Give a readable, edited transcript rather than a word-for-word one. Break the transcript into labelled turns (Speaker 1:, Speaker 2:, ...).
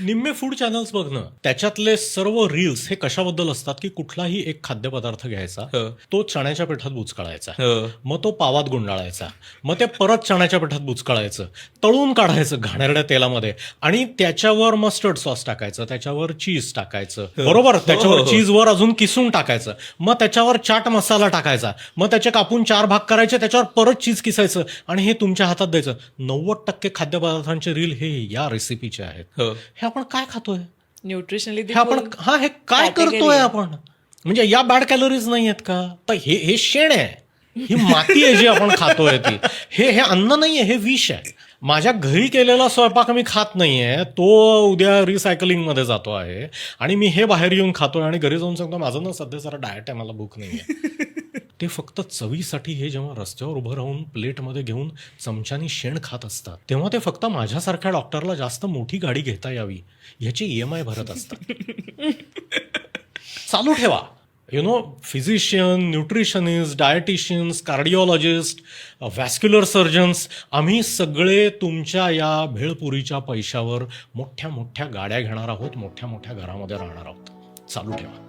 Speaker 1: निम्मे food channels बघ ना, त्याच्यातले सर्व रील्स हे कशाबद्दल असतात की कुठलाही एक खाद्यपदार्थ घ्यायचा, तो चण्याच्या पिठात बुचकाळायचा, मग तो पावात गुंडाळायचा, मग ते परत चण्याच्या पिठात बुचकाळायचं, तळून काढायचं घाणेरड्या तेलामध्ये आणि त्याच्यावर मस्टर्ड सॉस टाकायचं, त्याच्यावर चीज टाकायचं, बरोबर, त्याच्यावर चीजवर अजून किसून टाकायचं, मग त्याच्यावर चाट मसाला टाकायचा, मग त्याचे कापून 4 भाग करायचे, त्याच्यावर परत चीज किसायचं आणि हे तुमच्या हातात द्यायचं. 90% खाद्यपदार्थांचे रील हे या रेसिपीचे आहेत. हे आपण काय खातोय,
Speaker 2: न्यूट्रिशनली
Speaker 1: हे आपण हे काय करतोय आपण, म्हणजे या बॅड कॅलरीज नाही आहेत का? तर हे शेण आहे, ही माती आहे जी आपण खातोय ती, हे अन्न नाहीये, हे विष आहे. माझ्या घरी केलेला स्वयंपाक मी खात नाहीये, तो उद्या रिसायकलिंग मध्ये जातो आहे आणि मी हे बाहेर येऊन खातोय आणि घरी जाऊन सांगतो माझं ना सध्या जरा डाएट आहे, मला भूक नाहीये. ते फक्त चवीसाठी हे जेव्हा रस्त्यावर उभं राहून प्लेटमध्ये घेऊन चमच्यानी शेण खात असतात, तेव्हा ते फक्त माझ्यासारख्या डॉक्टरला जास्त मोठी गाडी घेता यावी ह्याची EMI भरत असतात. चालू ठेवा. Physician, nutritionist, dieticians, cardiologist, vascular surgeons, आम्ही सगळे तुमच्या या भेळपुरीच्या पैशावर मोठ्या मोठ्या गाड्या घेणार आहोत, मोठ्या मोठ्या घरामध्ये राहणार आहोत. चालू ठेवा.